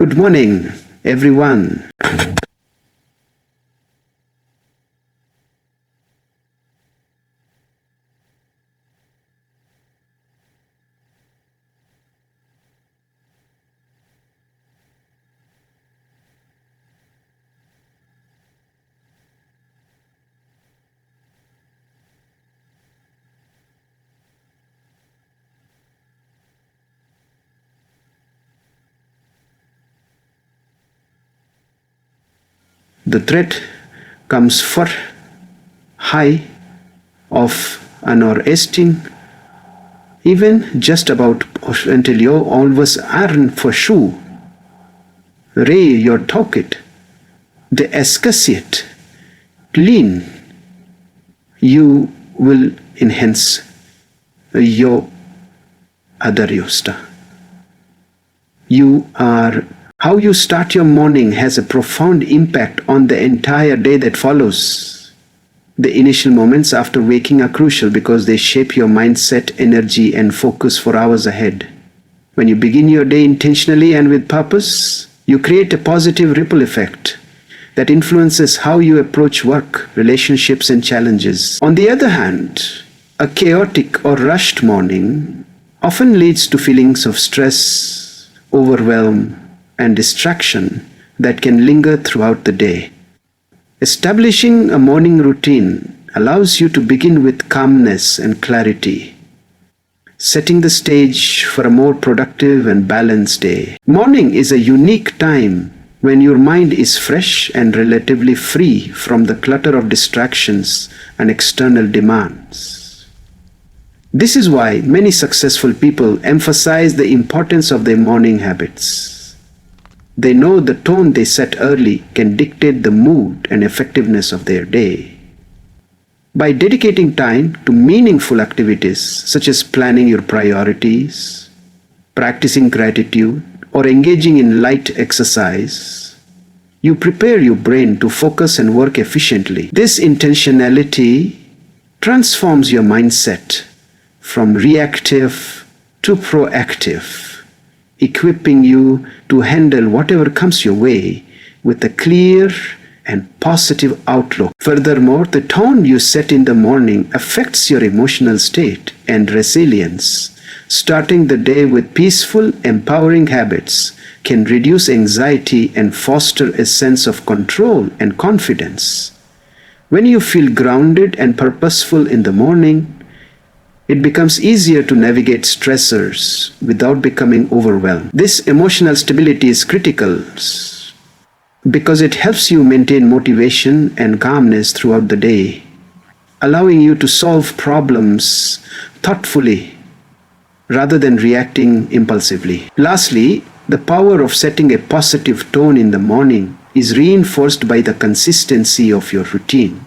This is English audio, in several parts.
Good morning, everyone. The threat comes for high of an or esting, even just about until you always earn for shoe. Ray your toket, the escasiate, clean, you will enhance your other yosta. How you start your morning has a profound impact on the entire day that follows. The initial moments after waking are crucial because they shape your mindset, energy, and focus for hours ahead. When you begin your day intentionally and with purpose, you create a positive ripple effect that influences how you approach work, relationships, and challenges. On the other hand, a chaotic or rushed morning often leads to feelings of stress, overwhelm, and distraction that can linger throughout the day. Establishing a morning routine allows you to begin with calmness and clarity, setting the stage for a more productive and balanced day. Morning is a unique time when your mind is fresh and relatively free from the clutter of distractions and external demands. This is why many successful people emphasize the importance of their morning habits. They know the tone they set early can dictate the mood and effectiveness of their day. By dedicating time to meaningful activities such as planning your priorities, practicing gratitude, or engaging in light exercise, you prepare your brain to focus and work efficiently. This intentionality transforms your mindset from reactive to proactive, equipping you to handle whatever comes your way with a clear and positive outlook. Furthermore, the tone you set in the morning affects your emotional state and resilience. Starting the day with peaceful, empowering habits can reduce anxiety and foster a sense of control and confidence. When you feel grounded and purposeful in the morning, it becomes easier to navigate stressors without becoming overwhelmed. This emotional stability is critical because it helps you maintain motivation and calmness throughout the day, allowing you to solve problems thoughtfully rather than reacting impulsively. Lastly, the power of setting a positive tone in the morning is reinforced by the consistency of your routine.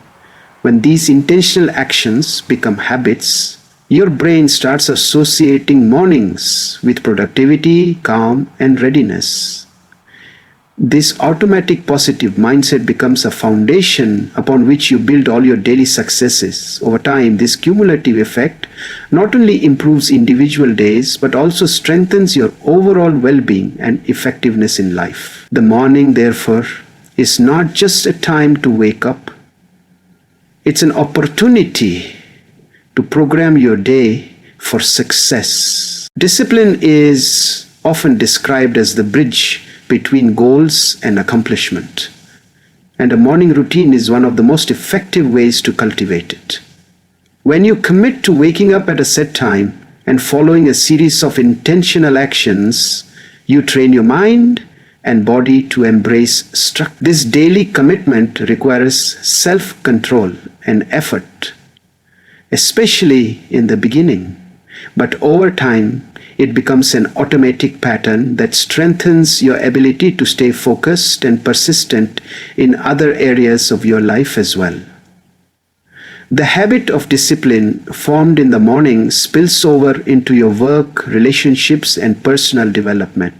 When these intentional actions become habits, your brain starts associating mornings with productivity, calm, and readiness. This automatic positive mindset becomes a foundation upon which you build all your daily successes. Over time, this cumulative effect not only improves individual days but also strengthens your overall well-being and effectiveness in life. The morning, therefore, is not just a time to wake up. It's an opportunity to program your day for success. Discipline is often described as the bridge between goals and accomplishment, and a morning routine is one of the most effective ways to cultivate it. When you commit to waking up at a set time and following a series of intentional actions, you train your mind and body to embrace structure. This daily commitment requires self-control and effort, especially in the beginning, but over time, it becomes an automatic pattern that strengthens your ability to stay focused and persistent in other areas of your life as well. The habit of discipline formed in the morning spills over into your work, relationships, and personal development,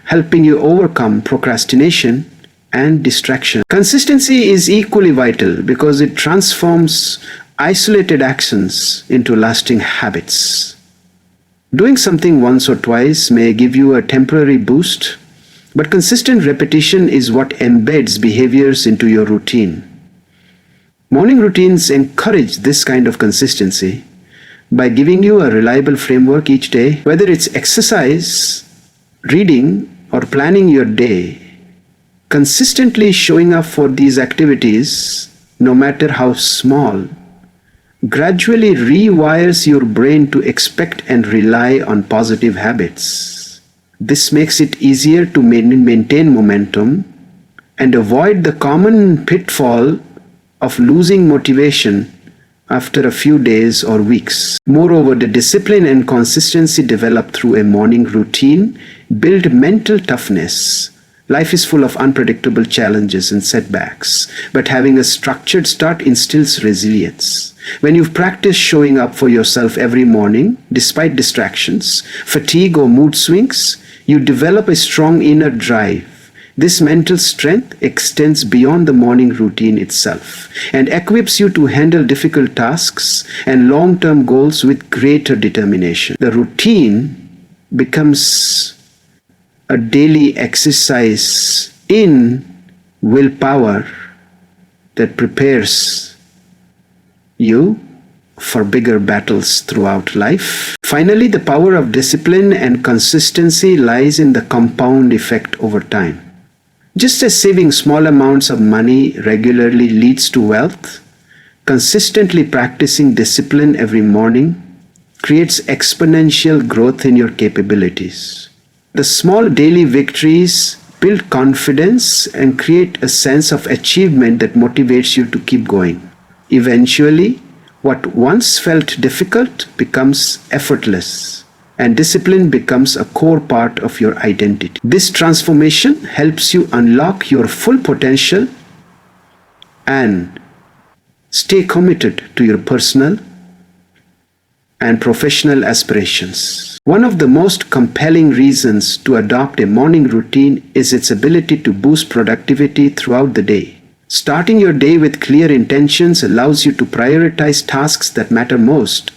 helping you overcome procrastination and distraction. Consistency is equally vital because it transforms isolated actions into lasting habits. Doing something once or twice may give you a temporary boost, But consistent repetition is what embeds behaviors into your routine. Morning routines encourage this kind of consistency by giving you a reliable framework each day, whether it's exercise, reading, or planning your day. Consistently showing up for these activities, no matter how small, gradually rewires your brain to expect and rely on positive habits. This makes it easier to maintain momentum and avoid the common pitfall of losing motivation after a few days or weeks. Moreover, the discipline and consistency developed through a morning routine build mental toughness. Life is full of unpredictable challenges and setbacks, but having a structured start instills resilience. When you've practiced showing up for yourself every morning, despite distractions, fatigue, or mood swings, you develop a strong inner drive. This mental strength extends beyond the morning routine itself and equips you to handle difficult tasks and long-term goals with greater determination. The routine becomes a daily exercise in willpower that prepares you for bigger battles throughout life. Finally, the power of discipline and consistency lies in the compound effect over time. Just as saving small amounts of money regularly leads to wealth, consistently practicing discipline every morning creates exponential growth in your capabilities. The small daily victories build confidence and create a sense of achievement that motivates you to keep going. Eventually, what once felt difficult becomes effortless, and discipline becomes a core part of your identity. This transformation helps you unlock your full potential and stay committed to your personal and professional aspirations. One of the most compelling reasons to adopt a morning routine is its ability to boost productivity throughout the day. Starting your day with clear intentions allows you to prioritize tasks that matter most,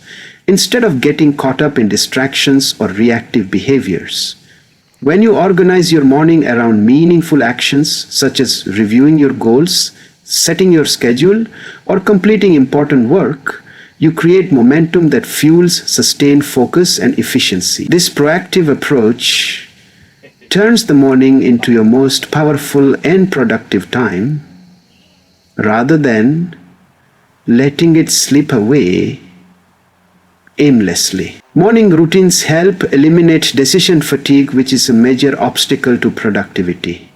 instead of getting caught up in distractions or reactive behaviors. When you organize your morning around meaningful actions such as reviewing your goals, setting your schedule, or completing important work, you create momentum that fuels sustained focus and efficiency. This proactive approach turns the morning into your most powerful and productive time, rather than letting it slip away aimlessly. Morning routines help eliminate decision fatigue, which is a major obstacle to productivity.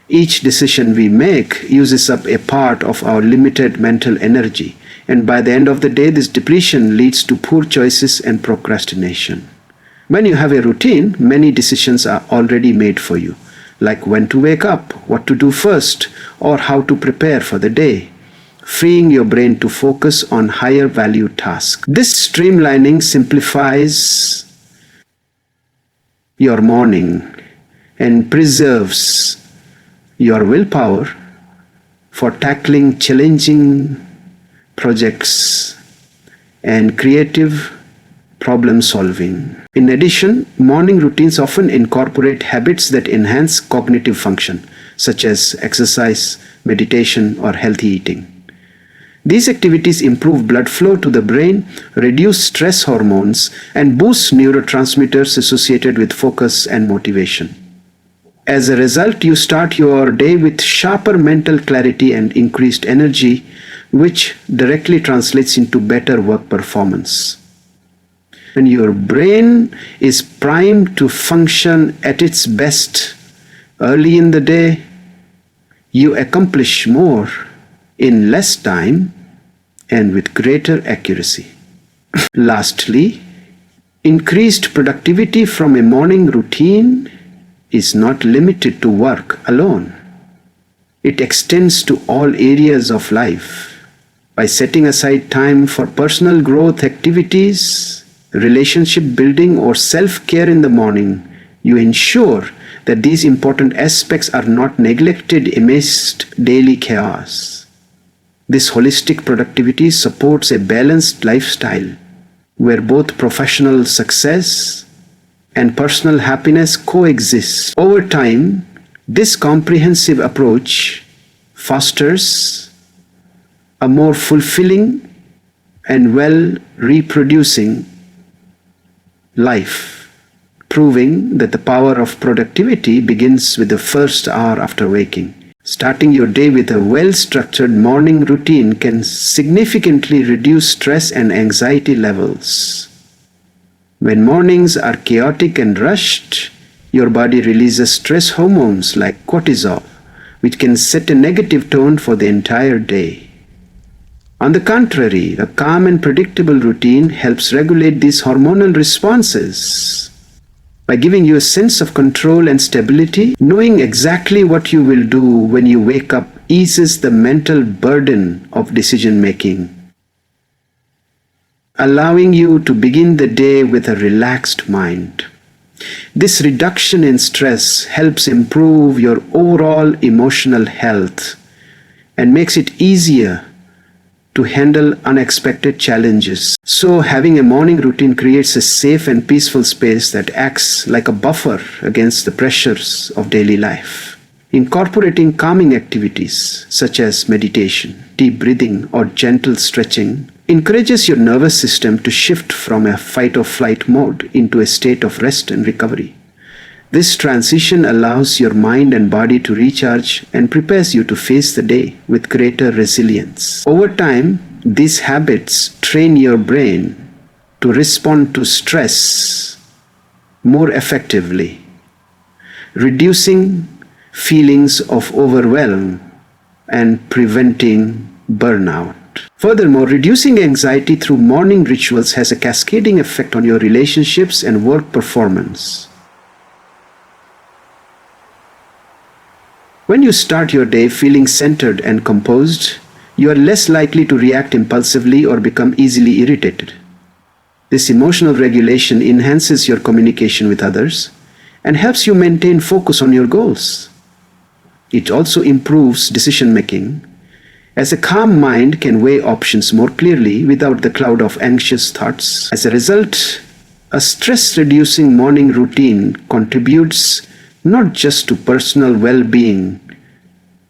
Each decision we make uses up a part of our limited mental energy, and by the end of the day, this depletion leads to poor choices and procrastination. When you have a routine, many decisions are already made for you, like when to wake up, what to do first, or how to prepare for the day, freeing your brain to focus on higher value tasks. This streamlining simplifies your morning and preserves your willpower for tackling challenging projects and creative problem solving. In addition, morning routines often incorporate habits that enhance cognitive function, such as exercise, meditation, or healthy eating. These activities improve blood flow to the brain, reduce stress hormones, and boost neurotransmitters associated with focus and motivation. As a result, you start your day with sharper mental clarity and increased energy, which directly translates into better work performance. When your brain is primed to function at its best early in the day, you accomplish more in less time and with greater accuracy. Lastly, increased productivity from a morning routine is not limited to work alone. It extends to all areas of life. By setting aside time for personal growth activities, relationship building, or self-care in the morning, you ensure that these important aspects are not neglected amidst daily chaos. This holistic productivity supports a balanced lifestyle where both professional success and personal happiness coexist. Over time, This comprehensive approach fosters a more fulfilling and well reproducing life, proving that the power of productivity begins with the first hour after waking. Starting your day with a well-structured morning routine can significantly reduce stress and anxiety levels. When mornings are chaotic and rushed, your body releases stress hormones like cortisol, which can set a negative tone for the entire day. On the contrary, a calm and predictable routine helps regulate these hormonal responses. By giving you a sense of control and stability, knowing exactly what you will do when you wake up eases the mental burden of decision making, allowing you to begin the day with a relaxed mind. This reduction in stress helps improve your overall emotional health and makes it easier to handle unexpected challenges. So having a morning routine creates a safe and peaceful space that acts like a buffer against the pressures of daily life. Incorporating calming activities such as meditation, deep breathing, or gentle stretching encourages your nervous system to shift from a fight or flight mode into a state of rest and recovery. This transition allows your mind and body to recharge and prepares you to face the day with greater resilience. Over time, these habits train your brain to respond to stress more effectively, reducing feelings of overwhelm and preventing burnout. Furthermore, reducing anxiety through morning rituals has a cascading effect on your relationships and work performance. When you start your day feeling centered and composed, you are less likely to react impulsively or become easily irritated. This emotional regulation enhances your communication with others and helps you maintain focus on your goals. It also improves decision making, as a calm mind can weigh options more clearly without the cloud of anxious thoughts. As a result, a stress-reducing morning routine contributes not just to personal well-being,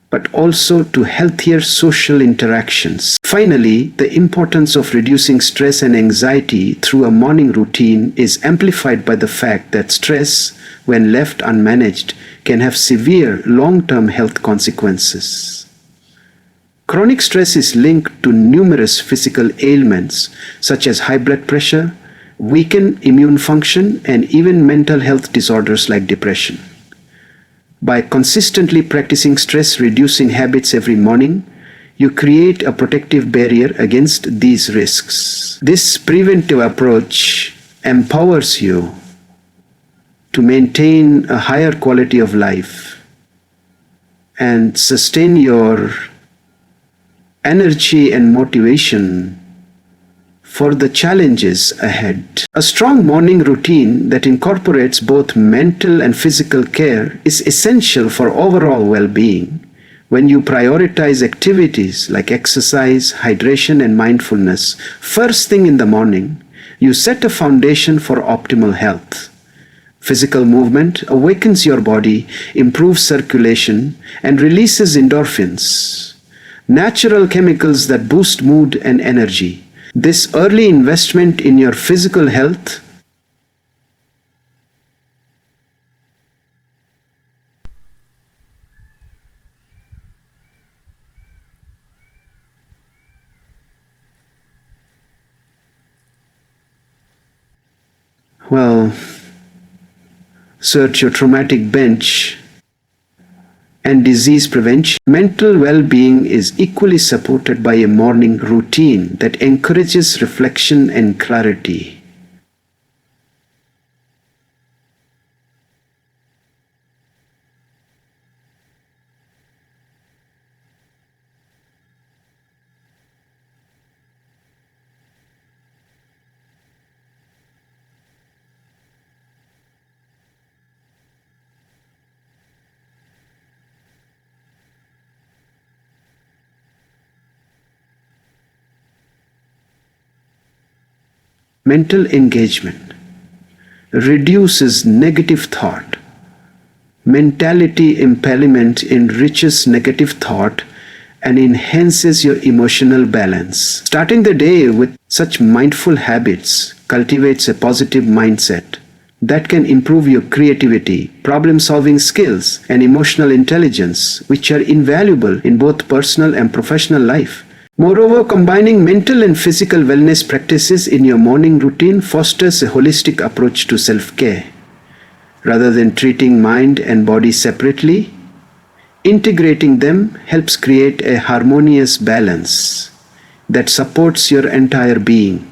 but also to healthier social interactions. Finally, the importance of reducing stress and anxiety through a morning routine is amplified by the fact that stress, when left unmanaged, can have severe long-term health consequences. Chronic stress is linked to numerous physical ailments such as high blood pressure, weakened immune function, and even mental health disorders like depression. By consistently practicing stress-reducing habits every morning, you create a protective barrier against these risks. This preventive approach empowers you to maintain a higher quality of life and sustain your energy and motivation for the challenges ahead. A strong morning routine that incorporates both mental and physical care is essential for overall well-being. When you prioritize activities like exercise, hydration, and mindfulness first thing in the morning, you set a foundation for optimal health. Physical movement awakens your body, improves circulation, and releases endorphins, natural chemicals that boost mood and energy. This early investment in your physical health search your traumatic bench and disease prevention. Mental well-being is equally supported by a morning routine that encourages reflection and clarity. Mental engagement reduces negative thought mentality impairment enriches negative thought and enhances your emotional balance. Starting the day with such mindful habits cultivates a positive mindset that can improve your creativity, problem-solving skills, and emotional intelligence, which are invaluable in both personal and professional life. Moreover, combining mental and physical wellness practices in your morning routine fosters a holistic approach to self-care. Rather than treating mind and body separately, integrating them helps create a harmonious balance that supports your entire being.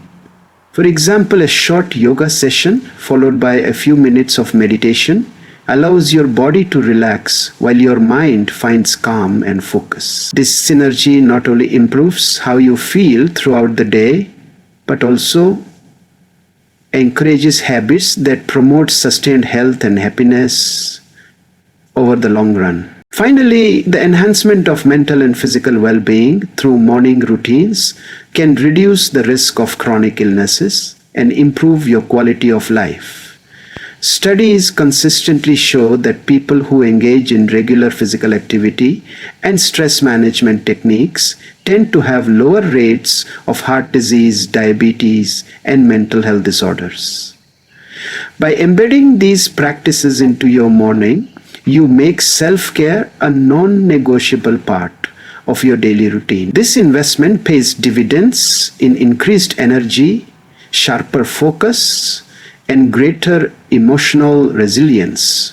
For example, a short yoga session followed by a few minutes of meditation allows your body to relax while your mind finds calm and focus. This synergy not only improves how you feel throughout the day, but also encourages habits that promote sustained health and happiness over the long run. Finally, the enhancement of mental and physical well-being through morning routines can reduce the risk of chronic illnesses and improve your quality of life. Studies consistently show that people who engage in regular physical activity and stress management techniques tend to have lower rates of heart disease, diabetes, and mental health disorders. By embedding these practices into your morning, you make self-care a non-negotiable part of your daily routine. This investment pays dividends in increased energy, sharper focus, and greater emotional resilience,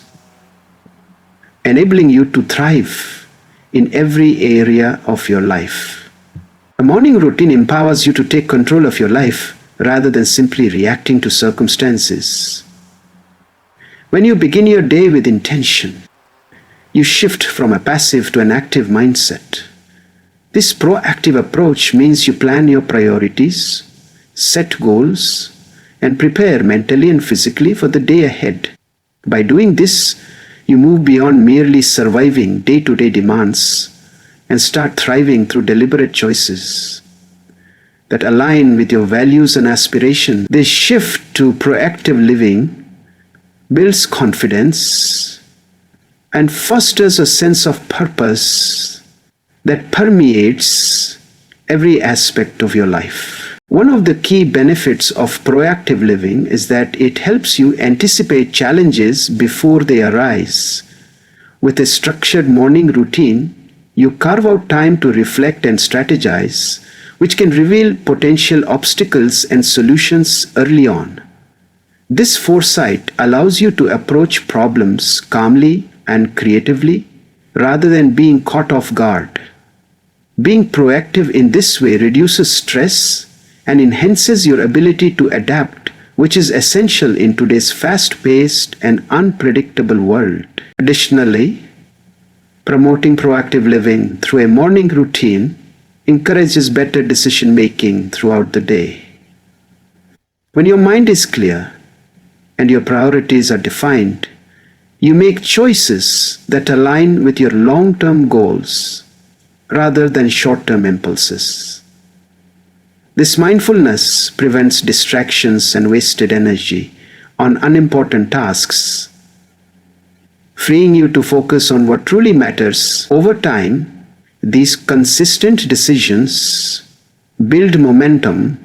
enabling you to thrive in every area of your life. A morning routine empowers you to take control of your life rather than simply reacting to circumstances. When you begin your day with intention, you shift from a passive to an active mindset. This proactive approach means you plan your priorities, set goals, and prepare mentally and physically for the day ahead. By doing this, you move beyond merely surviving day-to-day demands and start thriving through deliberate choices that align with your values and aspirations. This shift to proactive living builds confidence and fosters a sense of purpose that permeates every aspect of your life. One of the key benefits of proactive living is that it helps you anticipate challenges before they arise. With a structured morning routine, you carve out time to reflect and strategize, which can reveal potential obstacles and solutions early on. This foresight allows you to approach problems calmly and creatively rather than being caught off guard. Being proactive in this way reduces stress and enhances your ability to adapt, which is essential in today's fast-paced and unpredictable world. Additionally, promoting proactive living through a morning routine encourages better decision-making throughout the day. When your mind is clear and your priorities are defined, you make choices that align with your long-term goals rather than short-term impulses. This mindfulness prevents distractions and wasted energy on unimportant tasks, freeing you to focus on what truly matters. Over time, these consistent decisions build momentum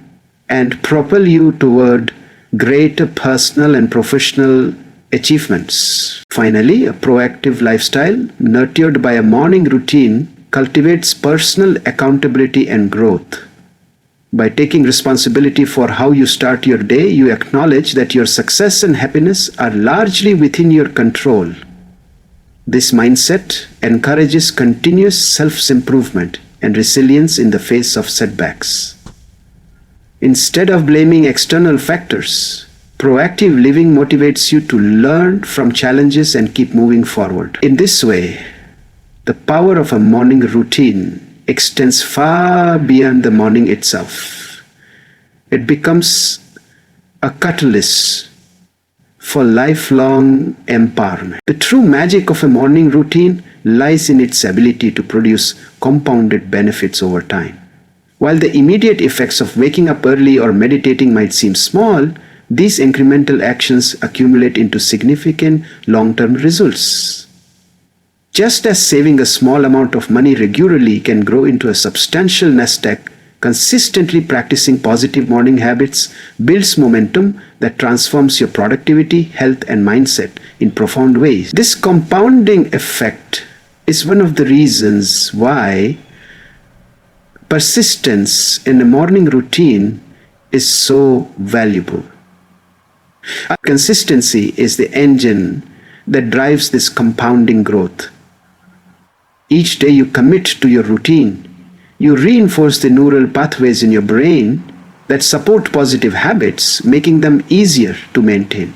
and propel you toward greater personal and professional achievements. Finally, a proactive lifestyle nurtured by a morning routine cultivates personal accountability and growth. By taking responsibility for how you start your day, you acknowledge that your success and happiness are largely within your control. This mindset encourages continuous self-improvement and resilience in the face of setbacks. Instead of blaming external factors, proactive living motivates you to learn from challenges and keep moving forward. In this way, the power of a morning routine extends far beyond the morning itself. It becomes a catalyst for lifelong empowerment. The true magic of a morning routine lies in its ability to produce compounded benefits over time. While the immediate effects of waking up early or meditating might seem small, these incremental actions accumulate into significant long-term results. Just as saving a small amount of money regularly can grow into a substantial nest egg, consistently practicing positive morning habits builds momentum that transforms your productivity, health, and mindset in profound ways. This compounding effect is one of the reasons why persistence in a morning routine is so valuable. Consistency is the engine that drives this compounding growth. Each day you commit to your routine, you reinforce the neural pathways in your brain that support positive habits, making them easier to maintain.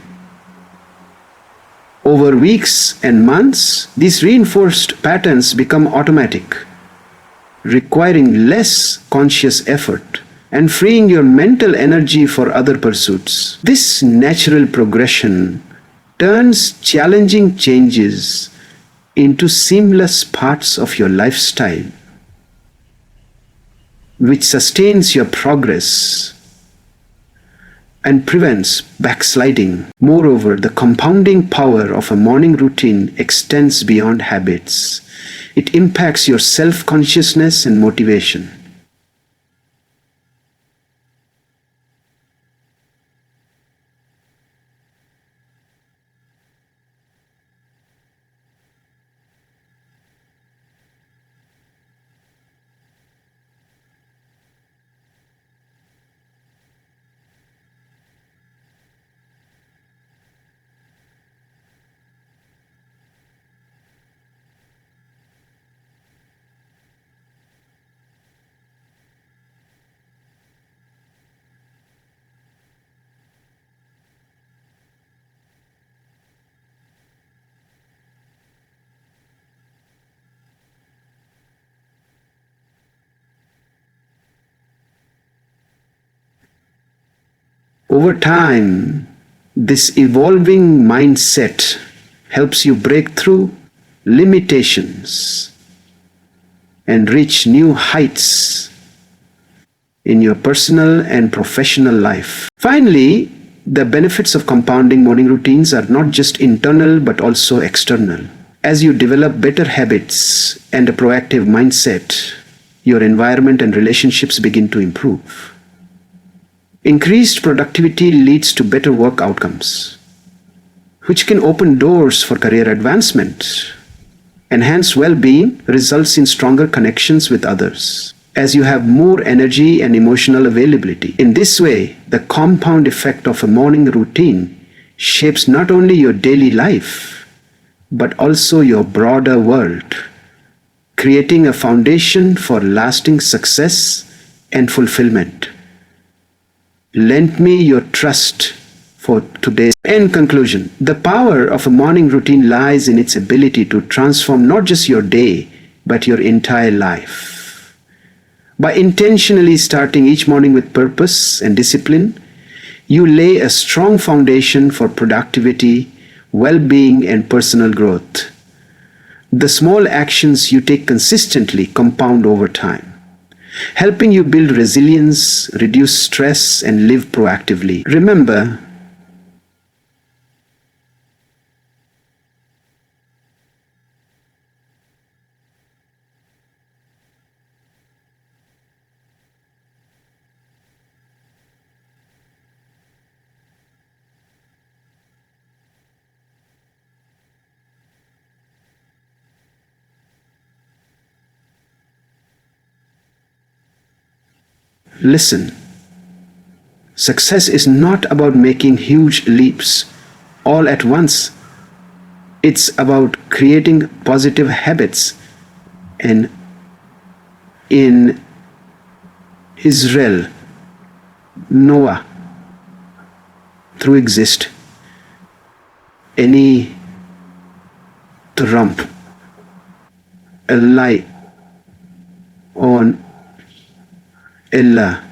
Over weeks and months, these reinforced patterns become automatic, requiring less conscious effort and freeing your mental energy for other pursuits. This natural progression turns challenging changes into seamless parts of your lifestyle, which sustains your progress and prevents backsliding. Moreover, the compounding power of a morning routine extends beyond habits. It impacts your self-consciousness and motivation. Over time, this evolving mindset helps you break through limitations and reach new heights in your personal and professional life. Finally, the benefits of compounding morning routines are not just internal but also external. As you develop better habits and a proactive mindset, your environment and relationships begin to improve. Increased productivity leads to better work outcomes, which can open doors for career advancement. Enhanced well-being results in stronger connections with others, as you have more energy and emotional availability. In this way, the compound effect of a morning routine shapes not only your daily life, but also your broader world, creating a foundation for lasting success and fulfillment. Lend me your trust for today's. In conclusion, the power of a morning routine lies in its ability to transform not just your day, but your entire life. By intentionally starting each morning with purpose and discipline, you lay a strong foundation for productivity, well-being, and personal growth. The small actions you take consistently compound over time, helping you build resilience, reduce stress, and live proactively. Remember, listen. Success is not about making huge leaps all at once. It's about creating positive habits. And in Israel, Noah, through exist any trump, a lie on Allah